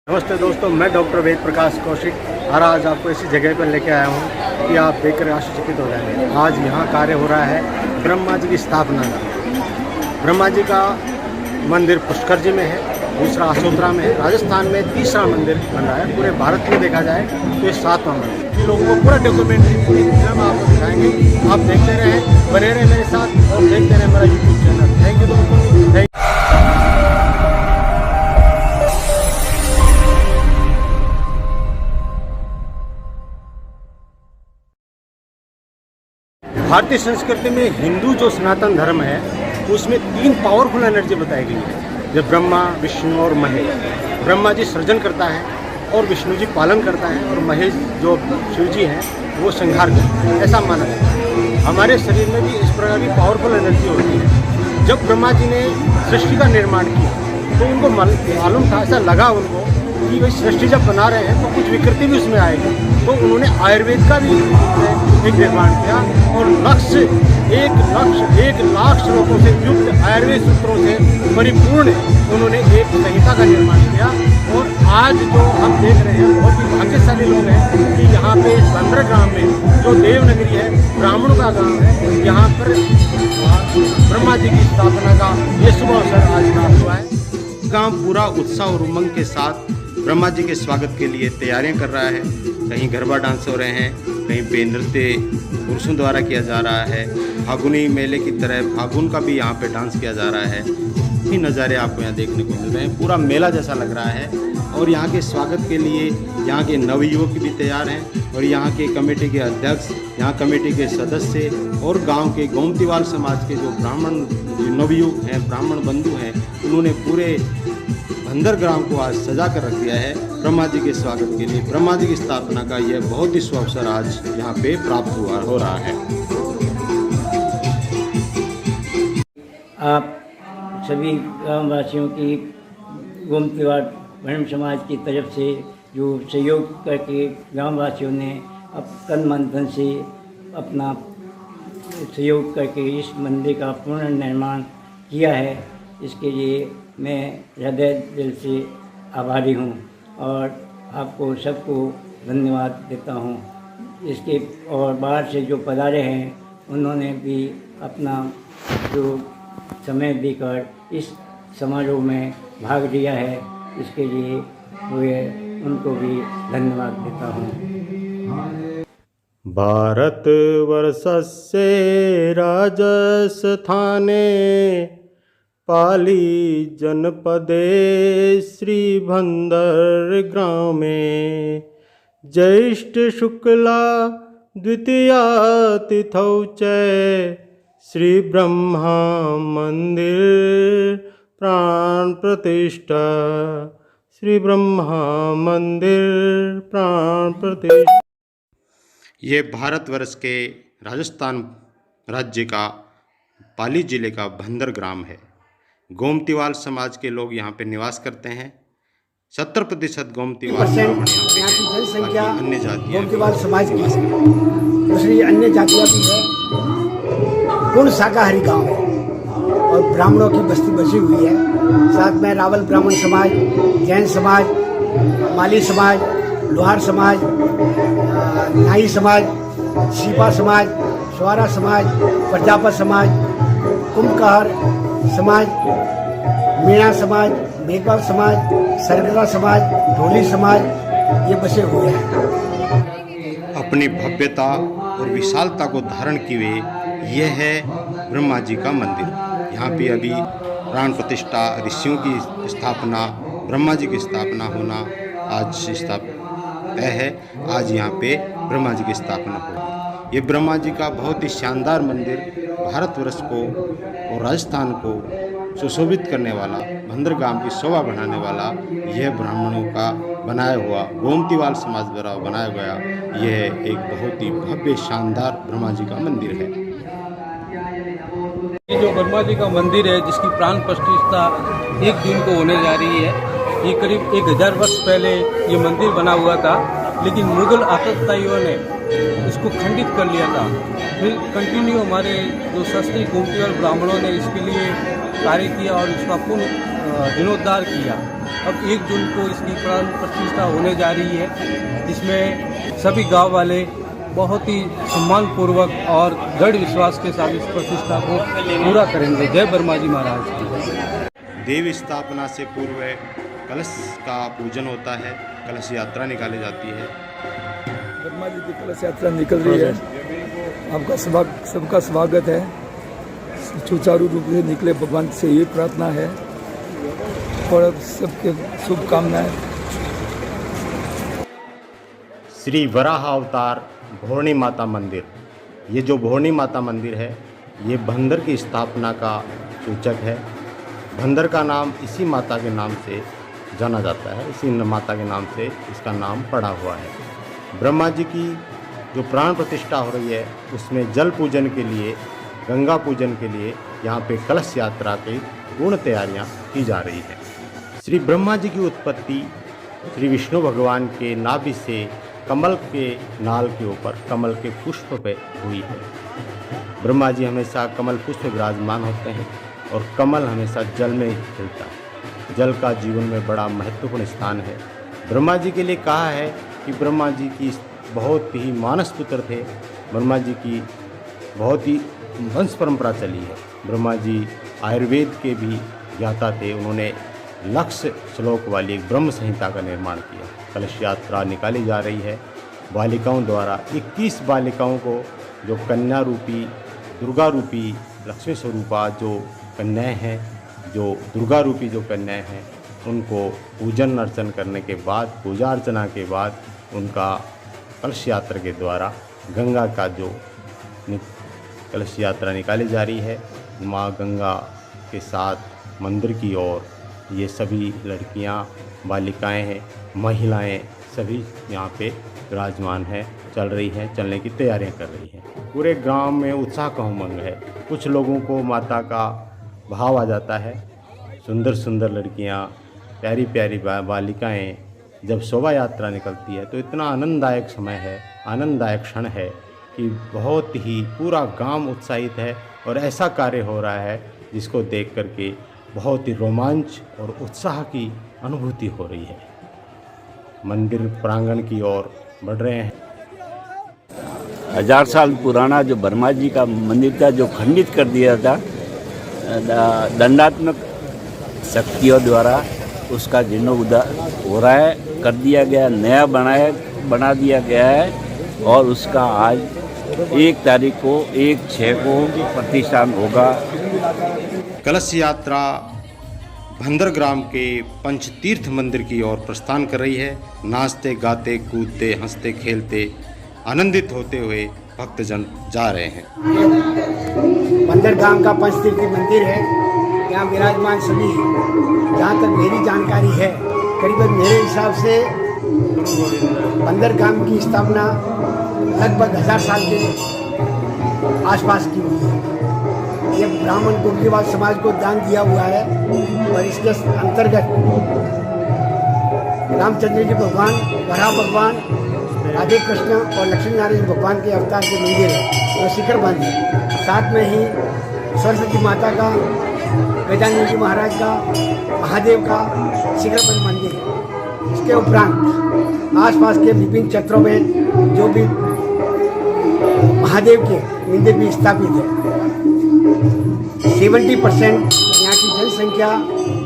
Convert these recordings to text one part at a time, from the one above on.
नमस्ते दोस्तों, मैं डॉक्टर वेद प्रकाश कौशिक और आज आपको ऐसी जगह पर लेके आया हूँ कि आप देखकर आश्चर्यचकित हो जाएंगे। आज यहाँ कार्य हो रहा है ब्रह्मा जी की स्थापना का। ब्रह्मा जी का मंदिर पुष्कर जी में है, दूसरा असोतरा में है, राजस्थान में तीसरा मंदिर बन रहा है। पूरे भारत में देखा जाए तो ये 7वां मंदिर। इन लोगों को पूरा डॉक्यूमेंट्री पूरी फिल्म आपको दिखाएंगे। आप देखते रहें, बने रहें मेरे साथ और देखते रहें मेरा यूट्यूब चैनल। थैंक यू दोस्तों। भारतीय संस्कृति में हिंदू जो सनातन धर्म है उसमें 3 पावरफुल एनर्जी बताई गई है, जो ब्रह्मा, विष्णु और महेश। ब्रह्मा जी सृजन करता है और विष्णु जी पालन करता है और महेश जो शिव जी हैं वो संहार करते हैं, ऐसा माना जाता है। हमारे शरीर में भी इस प्रकार की पावरफुल एनर्जी होती है। जब ब्रह्मा जी ने सृष्टि का निर्माण किया तो उनको मालूम था, ऐसा लगा उनको कि भाई सृष्टि जब बना रहे हैं तो कुछ विकृति भी उसमें आएगी। तो उन्होंने आयुर्वेद का भी एक निर्माण किया और एक लाख श्लोकों से युक्त आयुर्वेद सूत्रों से परिपूर्ण उन्होंने एक संहिता का निर्माण किया। और आज जो हम देख रहे हैं, बहुत ही भाग्यशाली लोग हैं कि यहाँ पे बंदरगाम में जो देवनगरी है, ब्राह्मणों का गांव है, यहाँ पर ब्रह्मा जी की स्थापना का ये शुभ अवसर आज प्राप्त हुआ है। गाँव पूरा उत्साह और उमंग के साथ ब्रह्मा जी के स्वागत के लिए तैयारियां कर रहा है। कहीं गरबा डांस हो रहे हैं, कहीं पे नृत्य पुरुषों द्वारा किया जा रहा है। फागुनी मेले की तरह फागुन का भी यहाँ पे डांस किया जा रहा है। ये नज़ारे आपको यहाँ देखने को मिल रहे हैं। पूरा मेला जैसा लग रहा है। और यहाँ के स्वागत के लिए यहाँ के नवयुवक भी तैयार हैं और यहाँ के कमेटी के अध्यक्ष, यहाँ कमेटी के सदस्य और गाँव के गोमतीवाल समाज के जो ब्राह्मण नवयुवक हैं, ब्राह्मण बंधु हैं, उन्होंने पूरे भंदर ग्राम को आज सजा कर रख दिया है ब्रह्मा जी के स्वागत के लिए। ब्रह्मा जी की स्थापना का यह बहुत ही शुभ अवसर आज यहाँ पे प्राप्त हो रहा है। आप सभी ग्रामवासियों की गोमतीवाल ब्रह्म समाज की तरफ से जो सहयोग करके ग्रामवासियों ने अब तन मन धन से अपना सहयोग करके इस मंदिर का पुनर्निर्माण किया है, इसके लिए मैं हृदय दिल से आभारी हूँ और आपको सबको धन्यवाद देता हूँ। इसके और बाहर से जो पधारे हैं उन्होंने भी अपना जो समय देकर इस समारोह में भाग लिया है, इसके लिए मैं उनको भी धन्यवाद देता हूँ। भारत वर्षस्य राजस्थाने पाली जनपदे श्रीभंदर ग्रामे ज्येष्ठ शुक्ला द्वितीया तिथौ च श्री ब्रह्मा मंदिर प्राण प्रतिष्ठा। श्री ब्रह्मा मंदिर प्राण प्रतिष्ठा। ये भारतवर्ष के राजस्थान राज्य का पाली जिले का भंदर ग्राम है। गोमतीवाल समाज के लोग यहाँ पे निवास करते हैं। 70% गोमतीवाल यहाँ की जनसंख्या अन्य जातियाँ गोमतीवाल समाज की है। दूसरी अन्य जातियाँ भी है। पूर्ण शाकाहारी गांव है और ब्राह्मणों की बस्ती बसी हुई है। साथ में रावल ब्राह्मण समाज, जैन समाज, माली समाज, लोहार समाज, नाई समाज, सीपा समाज, स्वारा समाज, प्रजापत समाज, कुंभकार समाज, मीणा समाज, मेघवाल समाज, सरगरा समाज, ढोली समाज, ये बसे हुए हैं। अपनी भव्यता और विशालता को धारण किए यह है ब्रह्मा जी का मंदिर। यहाँ पे अभी प्राण प्रतिष्ठा, ऋषियों की स्थापना, ब्रह्मा जी की स्थापना होना आज तय है। आज यहाँ पे ब्रह्मा जी की स्थापना होगी। ये ब्रह्मा जी का बहुत ही शानदार मंदिर भारतवर्ष को और राजस्थान को सुशोभित करने वाला, भंदर गांव की शोभा बढ़ाने वाला यह ब्राह्मणों का बनाया हुआ, गोमतीवाल समाज द्वारा बनाया गया यह एक बहुत ही भव्य शानदार ब्रह्मा जी का मंदिर है। ये जो ब्रह्मा जी का मंदिर है, जिसकी प्राण प्रतिष्ठा 1 जून को होने जा रही है, ये करीब 1000 वर्ष पहले ये मंदिर बना हुआ था, लेकिन मुगल आतंकवादियों ने इसको खंडित कर लिया था। फिर कंटिन्यू हमारे जो शास्त्रीय गोमतीवाल ब्राह्मणों ने इसके लिए कार्य किया और इसका पुनः जीर्णोद्धार किया। अब 1 जून को इसकी प्राण प्रतिष्ठा होने जा रही है, जिसमें सभी गांव वाले बहुत ही सम्मानपूर्वक और दृढ़ विश्वास के साथ इस प्रतिष्ठा को पूरा करेंगे। जय ब्रह्मा जी महाराज की। देव स्थापना से पूर्व कलश का पूजन होता है, कलश यात्रा निकाली जाती है। ब्रह्मा जी की कलश यात्रा निकल रही है। आपका सबका स्वागत है। सुचारू रूप से निकले, भगवान से ये प्रार्थना है और सबके शुभकामनाएं। श्री वराह अवतार भोरणी माता मंदिर, ये जो भोरणी माता मंदिर है ये भंदर की स्थापना का सूचक है। भंदर का नाम इसी माता के नाम से जाना जाता है, इसी माता के नाम से इसका नाम पड़ा हुआ है। ब्रह्मा जी की जो प्राण प्रतिष्ठा हो रही है उसमें जल पूजन के लिए, गंगा पूजन के लिए यहाँ पे कलश यात्रा की पूर्ण तैयारियाँ की जा रही है। श्री ब्रह्मा जी की उत्पत्ति श्री विष्णु भगवान के नाभि से कमल के नाल के ऊपर कमल के पुष्प पे हुई है। ब्रह्मा जी हमेशा कमल पुष्प विराजमान होते हैं और कमल हमेशा जल में ही खिलता है। जल का जीवन में बड़ा महत्वपूर्ण स्थान है। ब्रह्मा जी के लिए कहा है कि ब्रह्मा जी की बहुत ही मानस पुत्र थे। ब्रह्मा जी की बहुत ही वंश परंपरा चली है। ब्रह्मा जी आयुर्वेद के भी ज्ञाता थे। उन्होंने लक्ष्य श्लोक वाली एक ब्रह्म संहिता का निर्माण किया। कलश यात्रा निकाली जा रही है बालिकाओं द्वारा। 21 बालिकाओं को जो कन्या रूपी, दुर्गा रूपी, लक्ष्मी स्वरूपा जो कन्याएं हैं, जो दुर्गा रूपी जो कन्याएं हैं, उनको पूजन अर्चन करने के बाद, पूजा अर्चना के बाद उनका कलश यात्रा के द्वारा गंगा का जो कलश यात्रा निकाली जा रही है, माँ गंगा के साथ मंदिर की ओर ये सभी लड़कियाँ, बालिकाएं हैं, महिलाएं सभी यहाँ पे विराजमान हैं, चल रही हैं, चलने की तैयारियां कर रही हैं। पूरे गांव में उत्साह का उमंग है। कुछ लोगों को माता का भाव आ जाता है। सुंदर सुंदर लड़कियाँ, प्यारी प्यारी बालिकाएं जब शोभा यात्रा निकलती है तो इतना आनंददायक समय है, आनंददायक क्षण है कि बहुत ही पूरा गांव उत्साहित है और ऐसा कार्य हो रहा है जिसको देख करके बहुत ही रोमांच और उत्साह की अनुभूति हो रही है। मंदिर प्रांगण की ओर बढ़ रहे हैं। 1000 साल पुराना जो ब्रह्मा जी का मंदिर था, जो खंडित कर दिया था दंडात्मक शक्तियों द्वारा, उसका जीर्णोद्धार हो रहा है, कर दिया गया, नया बना दिया गया है और उसका आज 1 तारीख को 1/6 को प्रतिष्ठान होगा। कलश यात्रा भंदर ग्राम के पंचतीर्थ मंदिर की ओर प्रस्थान कर रही है। नाचते गाते कूदते हंसते खेलते आनंदित होते हुए भक्तजन जा रहे हैं। भंदर ग्राम का पंचतीर्थी मंदिर है। यहाँ विराजमान सभी, जहाँ तक मेरी जानकारी है, करीबन मेरे हिसाब से भंदर ग्राम की स्थापना लगभग 1000 साल के आसपास की हुई है। ये ब्राह्मण गोमतीवाद समाज को दान दिया हुआ है और इसके अंतर्गत रामचंद्र जी भगवान, वराह भगवान, राधे कृष्ण और लक्ष्मी नारायण भगवान के अवतार के मंदिर है, वो शिखर बंद है। साथ में ही सरस्वती माता का, गजानन जी महाराज का, महादेव का शिखर बंद मंदिर है। इसके उपरांत आसपास के विभिन्न क्षेत्रों में जो भी महादेव के मंदिर भी स्थापित है। 70% यहाँ की जनसंख्या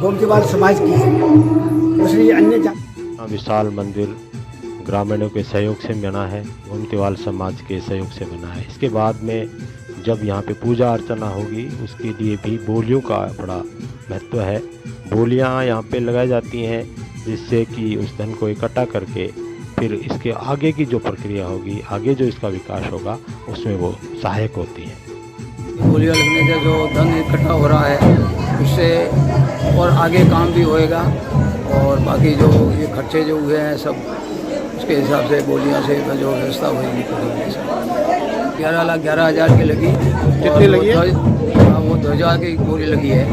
गोमतीवाल समाज की है। दूसरी अन्य विशाल मंदिर ग्रामीणों के सहयोग से बना है, गोमतीवाल समाज के सहयोग से बना है। इसके बाद में जब यहाँ पे पूजा अर्चना होगी उसके लिए भी बोलियों का बड़ा महत्व है। बोलियाँ यहाँ पे लगाई जाती हैं जिससे कि उस धन को इकट्ठा करके फिर इसके आगे की जो प्रक्रिया होगी, आगे जो इसका विकास होगा, उसमें वो सहायक होती है। बोलियाँ लगने से जो धन इकट्ठा हो रहा है उससे और आगे काम भी होएगा और बाकी जो ये खर्चे जो हुए हैं सब उसके हिसाब से बोलियाँ से जो व्यवस्था होगी 11,11,000 की लगी। कितनी लगी है? वो 2000 की बोली लगी है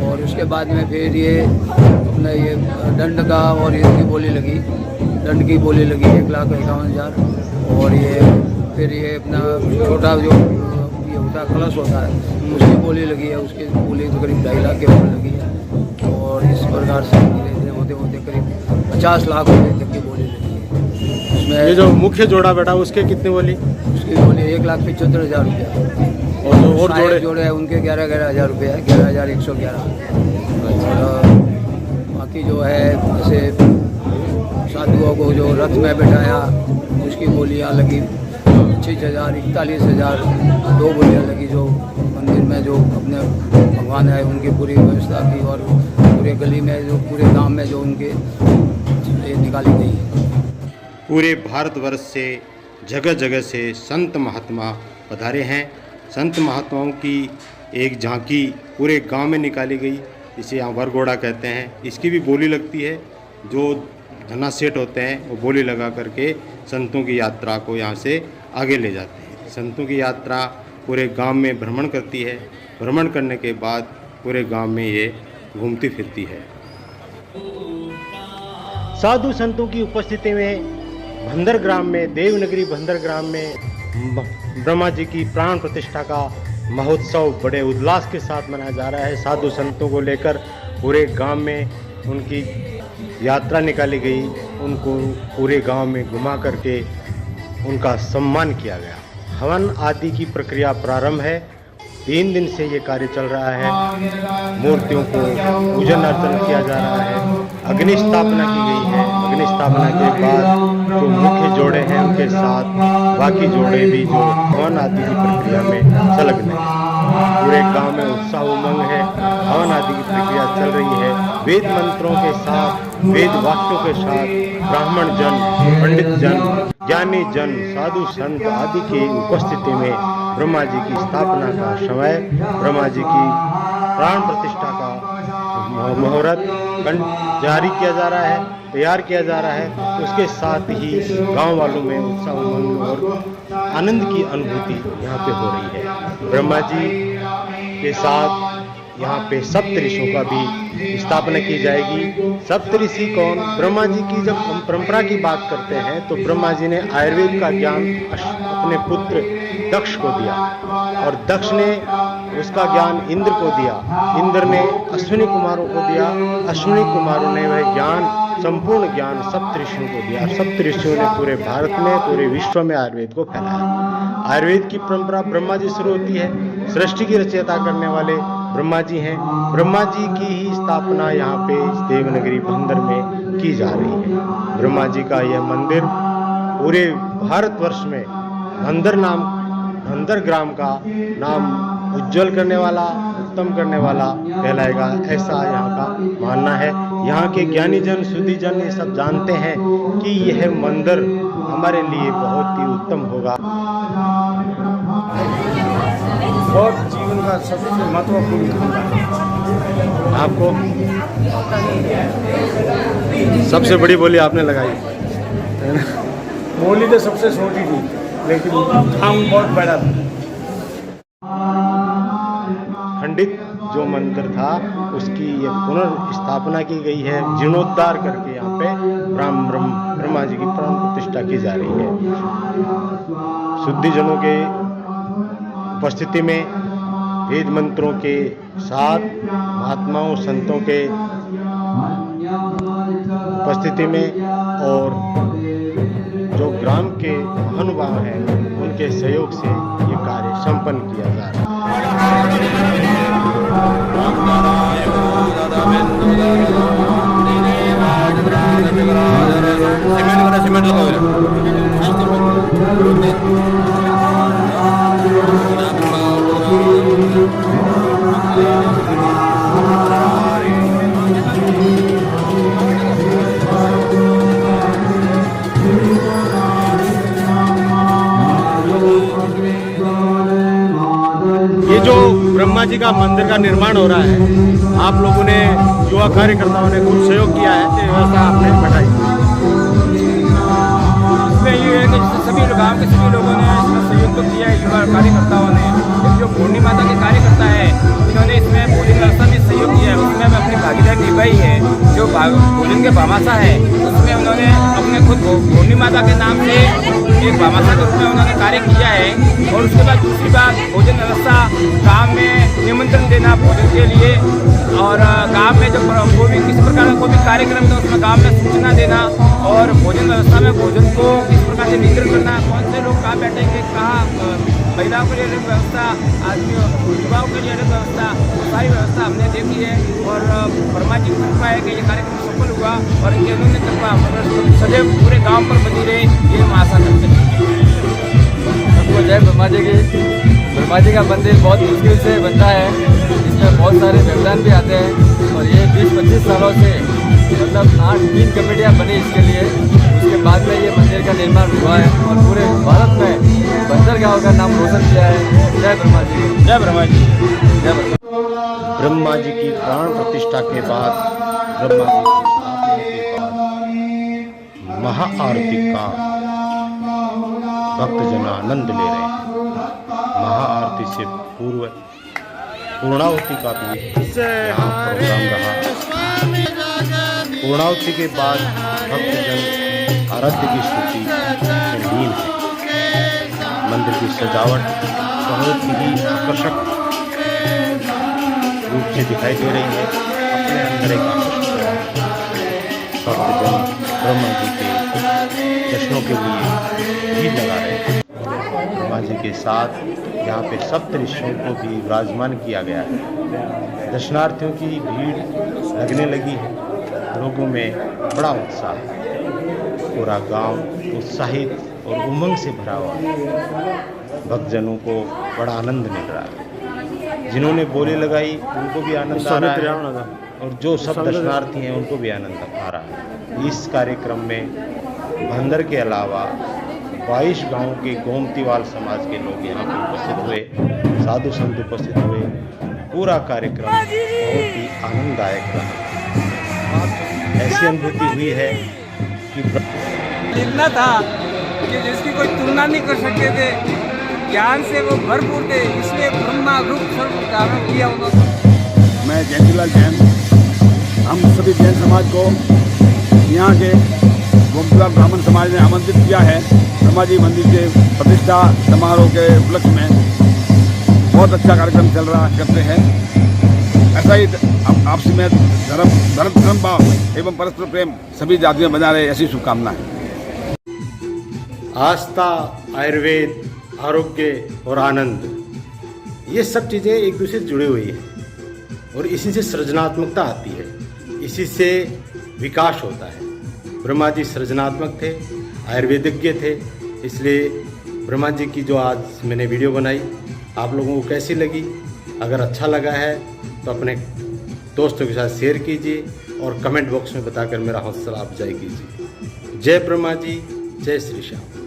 और उसके बाद में फिर ये अपना ये दंड का और इसकी बोली लगी, दंड की बोली लगी 1,51,000 और ये फिर ये अपना छोटा जो होता कलश होता है उसकी बोली लगी है, उसकी बोली तो करीब 2.5 लाख के ऊपर लगी है। और और इस प्रकार से धीरे धीरे होते होते करीब 50 लाख रुपए तक की बोली लगी है। उसमें ये जो मुख्य जोड़ा बेटा उसके कितने बोली? उसकी बोली 1,75,000 रुपया और जो और सहायक जोड़े जोड़े हैं उनके 11,000 रुपये है, 11,111। और बाकी जो है जैसे साधुओं को जो रथ में बैठाया उसकी बोलियाँ लगी 25,000, 41,000। 2 बोलियाँ लगी जो मंदिर में जो अपने भगवान है उनकी पूरी व्यवस्था की, और पूरे गली में जो पूरे गांव में जो उनके ये निकाली गई है। पूरे भारतवर्ष से जगह जगह से संत महात्मा पधारे हैं। संत महात्माओं की एक झांकी पूरे गांव में निकाली गई, इसे यहाँ वरघोड़ा कहते हैं। इसकी भी बोली लगती है। जो धना सेठ होते हैं वो बोली लगा करके संतों की यात्रा को यहाँ से आगे ले जाते हैं। संतों की यात्रा पूरे गांव में भ्रमण करती है। भ्रमण करने के बाद पूरे गांव में ये घूमती फिरती है। साधु संतों की उपस्थिति में भंदर ग्राम में, देवनगरी भंदर ग्राम में ब्रह्मा जी की प्राण प्रतिष्ठा का महोत्सव बड़े उल्लास के साथ मनाया जा रहा है। साधु संतों को लेकर पूरे गांव में उनकी यात्रा निकाली गई। उनको पूरे गांव में घुमा करके उनका सम्मान किया गया। हवन आदि की प्रक्रिया प्रारंभ है। 3 दिन से ये कार्य चल रहा है। मूर्तियों को पूजन अर्चन किया जा रहा है। अग्नि स्थापना की गई है। अग्नि स्थापना के बाद जो मुख्य जोड़े हैं उनके साथ बाकी जोड़े भी जो हवन आदि की प्रक्रिया में संलग्न हैं। पूरे गांव में उत्साह उमंग है। हवन आदि की प्रक्रिया चल रही है। वेद मंत्रों के साथ, वेद वाक्यों के साथ ब्राह्मण जन, पंडित जन, ज्ञानी जन, साधु संत आदि की उपस्थिति में ब्रह्मा जी की स्थापना का समय, ब्रह्मा जी की प्राण प्रतिष्ठा का मुहूर्त जारी किया जा रहा है, तैयार किया जा रहा है। उसके साथ ही गांव वालों में उत्साह उमंग और आनंद की अनुभूति यहाँ पे हो रही है। ब्रह्मा जी के साथ यहाँ पे सप्तऋषियों का भी स्थापना की जाएगी। सप्तऋषि कौन? ब्रह्मा जी की जब हम परंपरा की बात करते हैं तो ब्रह्मा जी ने आयुर्वेद का ज्ञान अपने पुत्र दक्ष को दिया, और दक्ष ने उसका ज्ञान इंद्र को दिया। इंद्र ने अश्विनी कुमारों को दिया। अश्विनी कुमारों ने वह ज्ञान, संपूर्ण ज्ञान सप्तऋषियों को दिया। सप्तऋषियों ने पूरे भारत में, पूरे विश्व में आयुर्वेद को फैलाया। आयुर्वेद की परंपरा ब्रह्मा जी शुरू होती है। सृष्टि की रचयिता करने वाले ब्रह्मा जी हैं। ब्रह्मा जी की ही स्थापना यहाँ पे इस देवनगरी भंदर में की जा रही है। ब्रह्मा जी का यह मंदिर पूरे भारतवर्ष में भंदर ग्राम का नाम उज्जवल करने वाला, उत्तम करने वाला कहलाएगा, ऐसा यहाँ का मानना है। यहाँ के ज्ञानी जन, सुधी जन ये सब जानते हैं कि यह मंदिर हमारे लिए बहुत ही उत्तम होगा। और जीवन का सबसे महत्वपूर्ण आपको सबसे बड़ी बोली आपने लगाई। बोली तो सबसे छोटी थी लेकिन काम बहुत बड़ा था। खंडित जो मंदिर था उसकी ये पुनर्स्थापना की गई है। जीर्णोद्धार करके यहाँ पे ब्रह्मा जी की प्राण प्रतिष्ठा की जा रही है। शुद्धि जनों के उपस्थिति में, वेद मंत्रों के साथ, महात्माओं संतों के उपस्थिति में, और जो ग्राम के महानुभाव हैं उनके सहयोग से ये कार्य संपन्न किया जा रहा ये जो ब्रह्मा जी का मंदिर का निर्माण हो रहा है, आप लोगों ने, युवा कार्यकर्ताओं ने खूब सहयोग किया है, तो व्यवस्था आपने बढ़ाई। इसमें ये है कि सभी गाँव के सभी लोगों ने इसमें सहयोग तो किया है, युवा कार्यकर्ताओं ने। जो भोरनी माता के कार्यकर्ता है इन्होंने इसमें भोजन व्यवस्था में सहयोग किया है, उसमें हमें अपनी भागीदारी निभाई है। जो भोजन के भामाशा है उसमें उन्होंने अपने खुद भोरनी माता के नाम से एक भामाशाह के रूप में उन्होंने कार्य किया है। और उसके बाद दूसरी बात, भोजन व्यवस्था, गांव में निमंत्रण देना भोजन के लिए, और गांव में जो कोई भी किसी प्रकार का कोई भी कार्यक्रम था उसमें गांव में सूचना देना, और भोजन व्यवस्था में भोजन को किस प्रकार से वितरण करना, कौन से लोग कहाँ बैठेंगे, कहाँ महिलाओं के लिए अलग व्यवस्था, आदमियों युवाओं के लिए अलग व्यवस्था, सारी व्यवस्था हमने देखी है। और वर्मा जी की कृपा है कि ये कार्यक्रम सफल हुआ और इनकी अनन्य कृपा सदैव पूरे गांव पर बनी रहे, ये हम आशा करते हैं। सबको जय ब्रह्मा जी की। ब्रह्मा जी का मंदिर बहुत मुश्किल से बनता है, इसमें बहुत सारे व्यवधान भी आते हैं, और ये 20-25 सालों से मतलब 3 कमेटियाँ बनी इसके लिए। उसके बाद में ये मंदिर का निर्माण हुआ है और पूरे भारत में बंदर गाँव का नाम रोशन किया है। जय ब्रह्मा जी। जय ब्रह्मा जी। जय ब्रह्मा। ब्रह्मा जी की प्राण प्रतिष्ठा के बाद, ब्रह्मा जी की स्थापना के बाद महाआरती का भक्तजन आनंद ले रहे हैं। महाआरती से पूर्व पूर्णाहुति का भी यहाँ प्रोग्राम रहा। पूर्णाहुति के बाद भक्तजन आराध्य की स्तुति में लीन है। मंदिर की सजावट बहुत ही आकर्षक रूप से दिखाई दे रही है। अपने अंदर एक आकर्षक भक्तजन ब्रह्मा जी के दर्शनों के लिए भीड़ लगा रहे हैं। ब्रह्मा जी के साथ यहाँ पे सप्त ऋषियों को भी विराजमान किया गया है। दर्शनार्थियों की भीड़ लगने लगी है। लोगों में बड़ा उत्साह है। पूरा गांव उत्साहित और उमंग से भरा हुआ है। भक्तजनों को बड़ा आनंद मिल रहा है। जिन्होंने बोली लगाई उनको भी आनंद आ रहा है, और जो सब दर्शनार्थी हैं उनको भी आनंद आ रहा है। इस कार्यक्रम में भंदर के अलावा 22 गांव के गोमतीवाल समाज के लोग यहाँ पर उपस्थित हुए, साधु संत उपस्थित हुए। पूरा कार्यक्रम बहुत ही आनंददायक रहा। ऐसी अनुभूति हुई है कि इतना था कि जिसकी कोई तुलना नहीं कर सकते थे। ज्ञान से वो भरपूर थे, इसलिए ब्रह्मा रूप स्वरूप धारण किया उन्होंने। मैं जयंतीलाल जैन, हम सभी जैन समाज को यहाँ के गोमतीवाल ब्राह्मण समाज ने आमंत्रित किया है ब्रह्मा जी मंदिर के प्रतिष्ठा समारोह के उपलक्ष्य में। बहुत अच्छा कार्यक्रम चल रहा करते हैं। ऐसा ही आपसी में धर्म भाव एवं परस्पर प्रेम सभी जातियाँ बना रहे, ऐसी शुभकामनाएं। आस्था, आयुर्वेद, आरोग्य और आनंद, ये सब चीज़ें एक दूसरे से जुड़ी हुई हैं और इसी से सृजनात्मकता आती है, इसी से विकास होता है। ब्रह्मा जी सृजनात्मक थे, आयुर्वेदिज्ञ थे, इसलिए ब्रह्मा जी की जो आज मैंने वीडियो बनाई आप लोगों को कैसी लगी? अगर अच्छा लगा है तो अपने दोस्तों के साथ शेयर कीजिए और कमेंट बॉक्स में बताकर मेरा हौसला अफजाई कीजिए। जय ब्रह्मा जी, जय श्री श्याम।